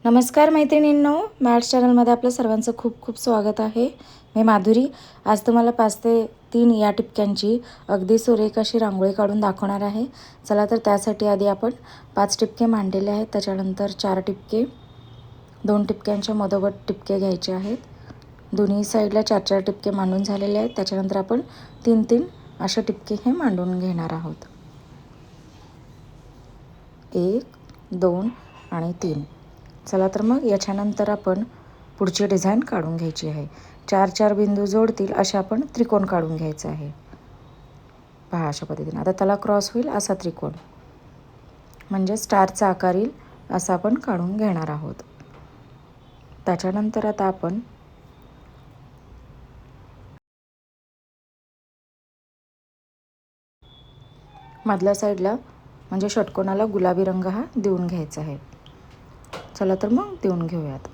नमस्कार मैत्रिणींनो, मॅथ्स चॅनलमध्ये आपलं सर्वांचं खूप खूप स्वागत आहे. मी माधुरी. आज तुम्हाला 5 ते 3 या टिपक्यांची अगदी सुरेख अशी रांगोळी काढून दाखवणार आहे. चला तर त्यासाठी आधी आपण 5 टिपके मांडलेले आहेत. त्याच्यानंतर 4 टिपके, 2 टिपक्यांच्या मधोमध टिपके घ्यायचे आहेत. दोन्ही साईडला 4-4 टिपके मांडून झालेले आहेत. त्याच्यानंतर आपण 3-3 असे टिपके हे मांडून घेणार आहोत. 1, 2 आणि 3. चला तर मग याच्यानंतर आपण पुढची डिझाईन काढून घ्यायची आहे. 4-4 बिंदू जोडतील असे आपण त्रिकोण काढून घ्यायचा आहे. पहा अशा पद्धतीने. आता त्याला क्रॉस होईल असा त्रिकोण, म्हणजे स्टारचा आकार येईल असा आपण काढून घेणार आहोत. त्याच्यानंतर आता आपण मधल्या साईडला म्हणजे षटकोनाला गुलाबी रंग हा देऊन घ्यायचा आहे. चला तर मग देऊन घेऊयात.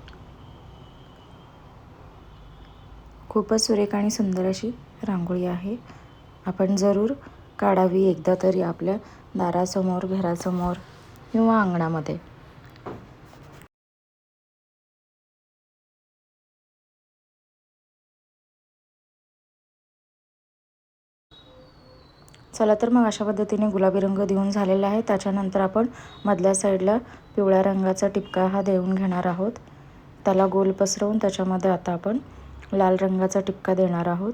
खूपच सुरेख आणि सुंदर अशी रांगोळी आहे. आपण जरूर काढावी एकदा तरी आपल्या दारासमोर, घरासमोर किंवा अंगणामध्ये. चला तर मग अशा पद्धतीने गुलाबी रंग देऊन झालेला आहे. त्याच्यानंतर आपण मधल्या साईडला पिवळ्या रंगाचा टिपका हा देऊन घेणार आहोत. त्याला गोल पसरवून त्याच्यामध्ये आता आपण लाल रंगाचा टिपका देणार आहोत.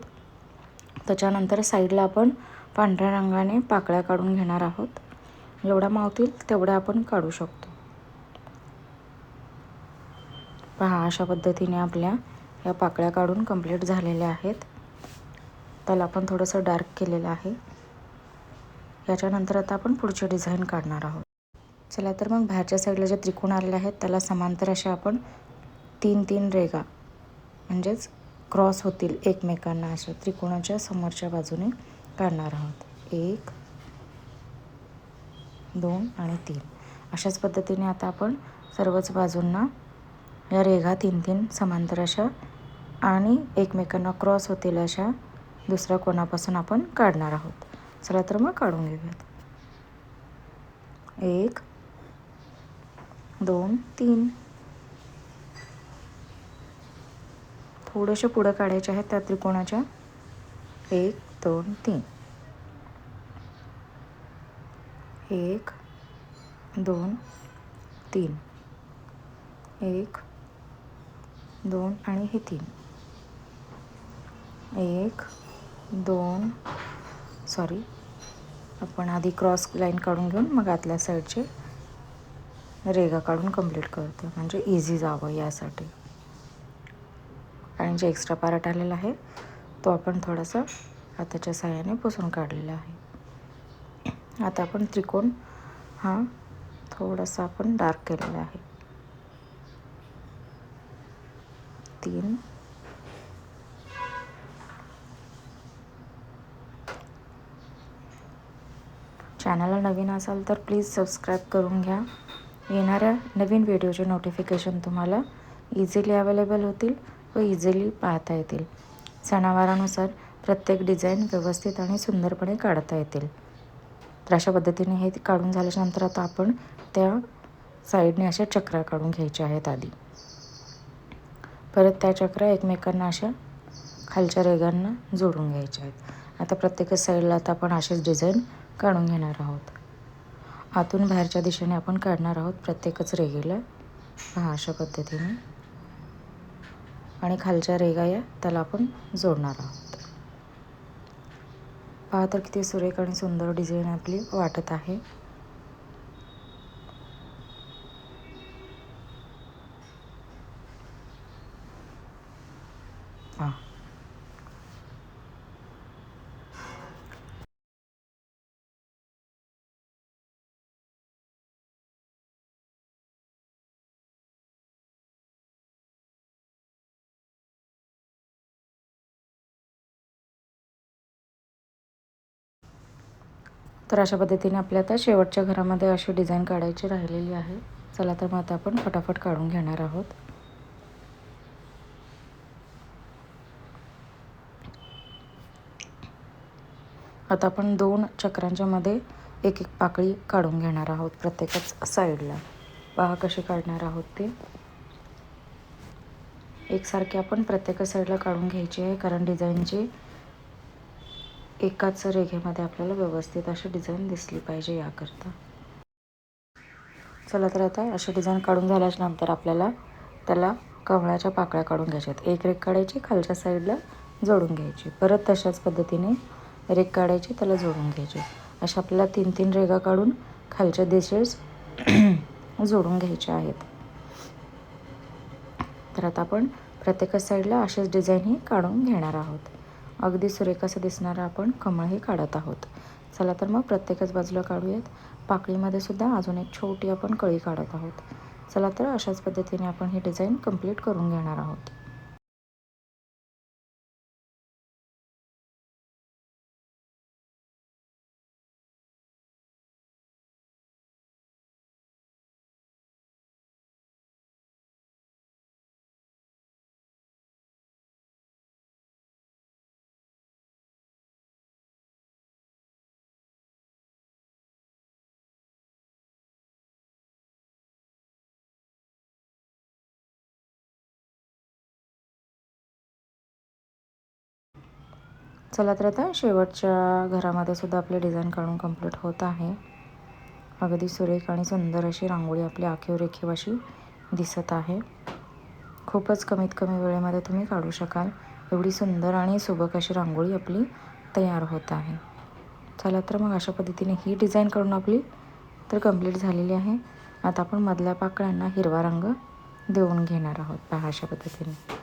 त्याच्यानंतर साईडला आपण पांढऱ्या रंगाने पाकळ्या काढून घेणार आहोत. जेवढ्या मावतील तेवढ्या आपण काढू शकतो. पहा अशा पद्धतीने आपल्या या पाकळ्या काढून कंप्लीट झालेल्या आहेत. त्याला आपण थोडंसं डार्क केलेलं आहे. याच्यानंतर आता आपण पुढची डिझाईन काढणार आहोत. चला तर मग बाहेरच्या साईडला जे त्रिकोण आलेले आहेत त्याला समांतर अशा आपण 3-3 रेघा म्हणजेच क्रॉस होतील एकमेकांना अशा त्रिकोणाच्या समोरच्या बाजूने काढणार आहोत. 1, 2 आणि 3. अशाच पद्धतीने आता आपण सर्वच बाजूंना या रेघा 3-3 समांतर अशा आणि एकमेकांना क्रॉस होतील अशा दुसऱ्या कोणापासून आपण काढणार आहोत. चला तर मग काढून घेऊयात. 1, 2, 3. थोडेसे पुढं काढायचे आहेत त्या त्रिकोणाच्या. 1, 2, 3. 1, 2, 3. 1, 2 आणि हे 3. 1, 2. सॉरी, आपण आधी क्रॉस लाईन काढून घेऊन मग आतल्या साईडचे रेघा काढून कंप्लीट करतो, म्हणजे इझी जावं यासाठी. आणि जे एक्स्ट्रा पार्ट आलेला आहे तो आपण थोडासा हाताच्या साहाय्याने पुसून काढलेला आहे. आता आपण त्रिकोण हा थोडासा आपण डार्क केलेला आहे. 3. चॅनलला नवीन असाल तर प्लीज सबस्क्राईब करून घ्या. येणाऱ्या नवीन व्हिडिओचे नोटिफिकेशन तुम्हाला इझिली अवेलेबल होतील व इझिली पाहता येतील. सणावारानुसार प्रत्येक डिझाईन व्यवस्थित आणि सुंदरपणे काढता येतील. तर अशा पद्धतीने हे काढून झाल्याच्यानंतर आता आपण त्या साईडने अशा चक्रा काढून घ्यायच्या आहेत आधी. परत त्या चक्रा एकमेकांना अशा खालच्या रेघांना जोडून घ्यायच्या आहेत. आता प्रत्येक साईडला आता आपण असेच डिझाईन काढून घेणार आहोत. आतून बाहेरच्या दिशेने आपण काढणार आहोत प्रत्येकच रेघेला. पहा अशा पद्धतीने. आणि खालच्या रेघा या त्याला आपण जोडणार आहोत. पहा तर किती सुरेख आणि सुंदर डिझाईन आपली वाटत आहे. पहा तर अशा पद्धतीने आपल्या आता शेवटच्या घरामध्ये अशी डिझाईन काढायची राहिलेली आहे. चला तर मग आता आपण फटाफट काढून घेणार आहोत. आता आपण 2 चक्रांच्या मध्ये एक पाकळी काढून घेणार आहोत प्रत्येकच साईडला. पहा कशी काढणार आहोत ते. एकसारखी आपण प्रत्येक साईडला काढून घ्यायची आहे, कारण डिझाईनची एकाच रेघेमध्ये आपल्याला व्यवस्थित अशी डिझाईन दिसली पाहिजे याकरता. चला तर आता अशी डिझाईन काढून झाल्यानंतर आपल्याला त्याला कमळाच्या पाकळ्या काढून घ्यायच्यात. एक रेघ काढायची, खालच्या साईडला जोडून घ्यायची, परत तशाच पद्धतीने रेघ काढायची, त्याला जोडून घ्यायची. अशा आपल्याला 3-3 रेघा काढून खालच्या दिशेस जोडून घ्यायच्या आहेत. तर आता आपण प्रत्येक साईडला अशीच डिझाईन ही काढून घेणार आहोत. अगदी सुरेख असं दिसणारं आपण कमळ हे काढत आहोत. चला तर मग प्रत्येकच बाजूला काढूयात. पाकळीमध्ये सुद्धा अजून एक छोटी आपण कळी काढत आहोत. चला तर अशाच पद्धतीने आपण ही डिझाईन कंप्लीट करून घेणार आहोत. चला तर आता शेवटच्या घरामध्ये सुद्धा आपली डिझाईन काढून कंप्लीट होत आहे. अगदी सुरेख आणि सुंदर अशी रांगोळी आपली आखीव रेखीव अशी दिसत आहे. खूपच कमीत कमी वेळेमध्ये तुम्ही काढू शकाल एवढी सुंदर आणि सुबक अशी रांगोळी आपली तयार होत आहे. चला तर मग अशा पद्धतीने ही डिझाईन काढून आपली तर कंप्लीट झालेली आहे. आता आपण मधल्या पाकळ्यांना हिरवा रंग देऊन घेणार आहोत. पहा अशा पद्धतीने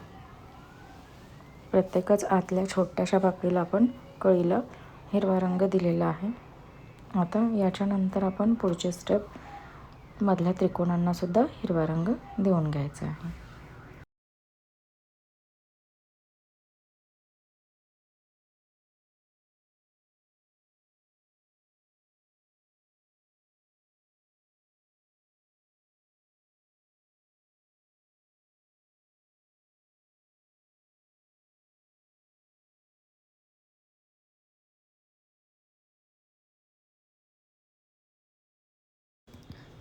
प्रत्येकच आतल्या छोट्याशा पाकळीला आपण कळीला हिरवा रंग दिलेला आहे. आता याच्यानंतर आपण पुढचे स्टेप मधल्या त्रिकोणांना सुद्धा हिरवा रंग देऊन घ्यायचा आहे.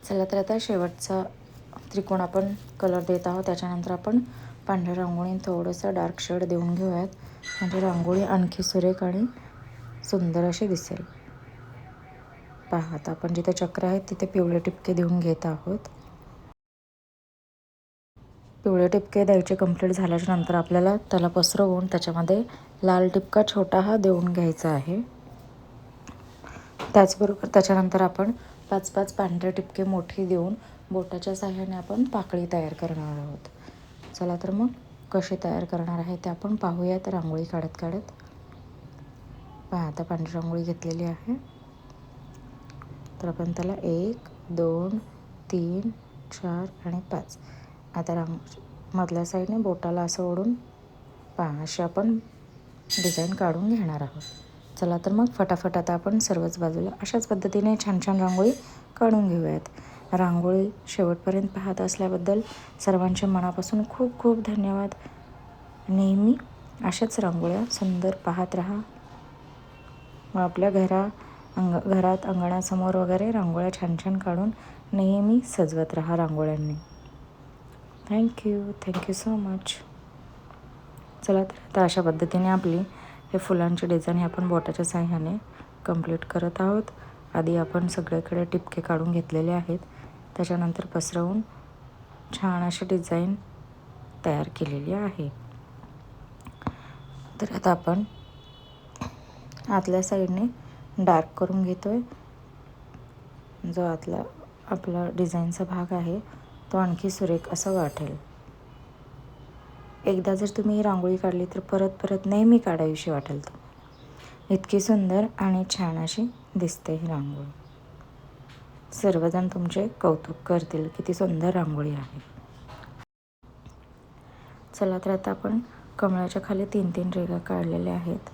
चला तर आता शेवटचा त्रिकोण आपण कलर देत आहोत. त्याच्यानंतर आपण पांढऱ्या रांगोळीने थोडंसं डार्क शेड देऊन घेऊयात, म्हणजे रांगोळी आणखी सुरेख आणि सुंदर अशी दिसेल. पहा आता आपण जिथे चक्र आहेत तिथे पिवळे टिपके देऊन घेत आहोत. पिवळे टिपके द्यायचे कंप्लीट झाल्याच्या नंतर आपल्याला त्याला पसरवून त्याच्यामध्ये लाल टिपका छोटा हा देऊन घ्यायचा आहे. त्याचबरोबर त्याच्यानंतर आपण 5-5 पांढरे टिपके मोठी देऊन बोटाच्या साहाय्याने आपण पाकळी तयार करणार आहोत. चला तर मग कशी तयार करणार आहे ते आपण पाहूयात रांगोळी काढत काढत. पहा आता पांढरी रांगोळी घेतलेली आहे. तर आपण त्याला 1, 2, 3, 4 आणि 5 आता मधल्या साईडने बोटाला असं ओढून पहा अशी आपण डिझाईन काढून घेणार आहोत. चला तर मग फटाफट आता आपण सर्वच बाजूला अशाच पद्धतीने छान छान रांगोळी काढून घेऊयात. रांगोळी शेवटपर्यंत पाहत असल्याबद्दल सर्वांचे मनापासून खूप खूप धन्यवाद. नेहमी अशाच रांगोळ्या सुंदर पाहत राहा. मग आपल्या घरात अंगणासमोर वगैरे रांगोळ्या छान छान काढून नेहमी सजवत राहा रांगोळ्यांनी. Thank you so much. चला तर आता अशा पद्धतीने आपली हे फुलांची डिझाईन हे आपण बोटाच्या साहाय्याने कंप्लीट करत आहोत. आधी आपण सगळीकडे टिपके काढून घेतलेले आहेत, त्याच्यानंतर पसरवून छान अशी डिझाईन तयार केलेली आहे. तर आता आपण आतल्या साईडने डार्क करून घेतोय. जो आतला आपला डिझाईनचा भाग आहे तो आणखी सुरेख असं वाटेल. एकदा जर तुम्ही ही रांगोळी काढली तर परत परत नेहमी काढावीशी वाटेल. इतकी सुंदर आणि छान अशी दिसते ही रांगोळी. सर्वजण तुमचे कौतुक करतील, किती सुंदर रांगोळी आहे. चला तर आता आपण कमळाच्या खाली 3-3 रेघा काढलेल्या आहेत.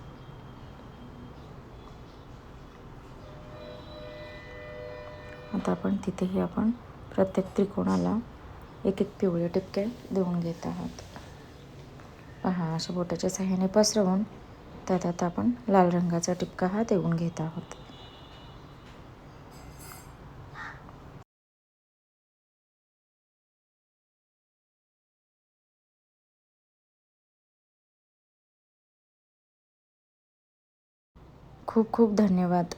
आता आपण तिथेही आपण प्रत्येक त्रिकोणाला एक पिवळे टिपके देऊन घेत आहोत. पहा अशा बोटाच्या साहाय्याने पसरवून त्यात आता आपण लाल रंगाचा टिपका हा देऊन घेत आहोत. खूप खूप धन्यवाद.